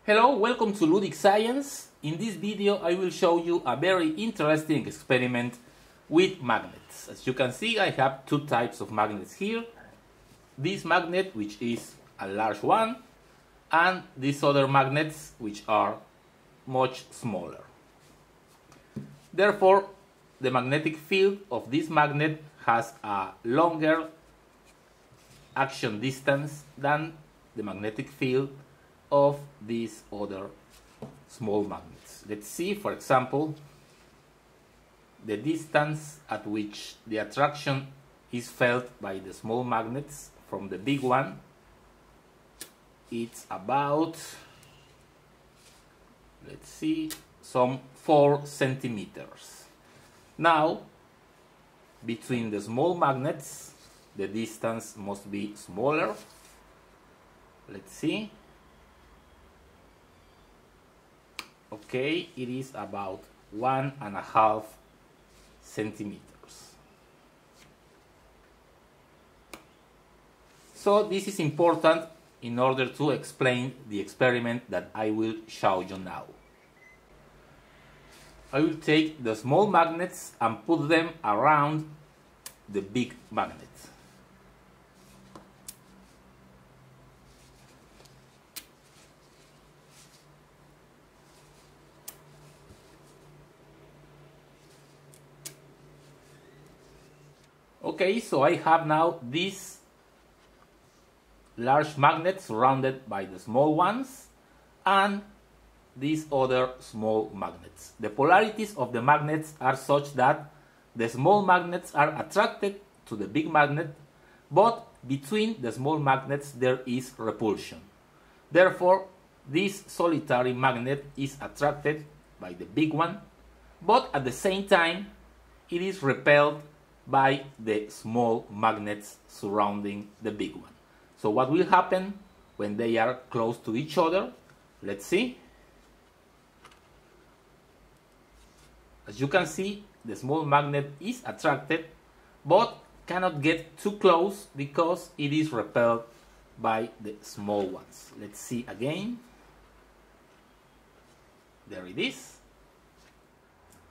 Hello, welcome to Ludic Science. In this video I will show you a very interesting experiment with magnets. As you can see, I have two types of magnets here. This magnet, which is a large one, and these other magnets, which are much smaller. Therefore, the magnetic field of this magnet has a longer action distance than the magnetic field of these other small magnets. Let's see, for example, the distance at which the attraction is felt by the small magnets from the big one. It's about, let's see, some 4 centimeters. Now, between the small magnets, the distance must be smaller. Let's see. Okay, it is about 1.5 centimeters. So this is important in order to explain the experiment that I will show you now. I will take the small magnets and put them around the big magnet. Okay, so I have now these large magnets surrounded by the small ones and these other small magnets. The polarities of the magnets are such that the small magnets are attracted to the big magnet, but between the small magnets there is repulsion. Therefore, this solitary magnet is attracted by the big one, but at the same time it is repelled by the small magnets surrounding the big one. So what will happen when they are close to each other? Let's see. As you can see, the small magnet is attracted but cannot get too close because it is repelled by the small ones. Let's see again. There it is.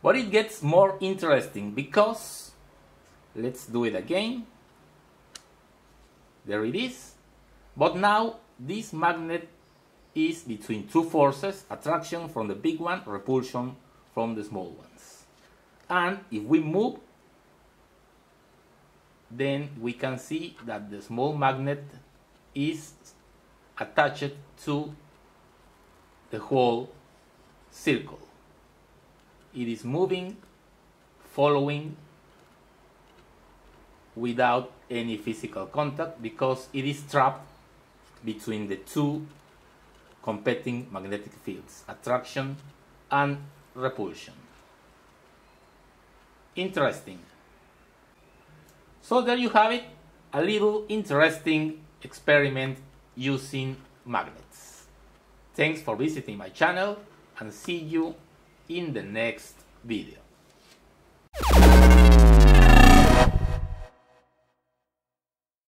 But it gets more interesting because let's do it again. There it is. But now this magnet is between two forces, attraction from the big one, repulsion from the small ones. And if we move, then we can see that the small magnet is attached to the whole circle. It is moving, following, without any physical contact because it is trapped between the two competing magnetic fields, attraction and repulsion. Interesting. So there you have it, a little interesting experiment using magnets. Thanks for visiting my channel and see you in the next video.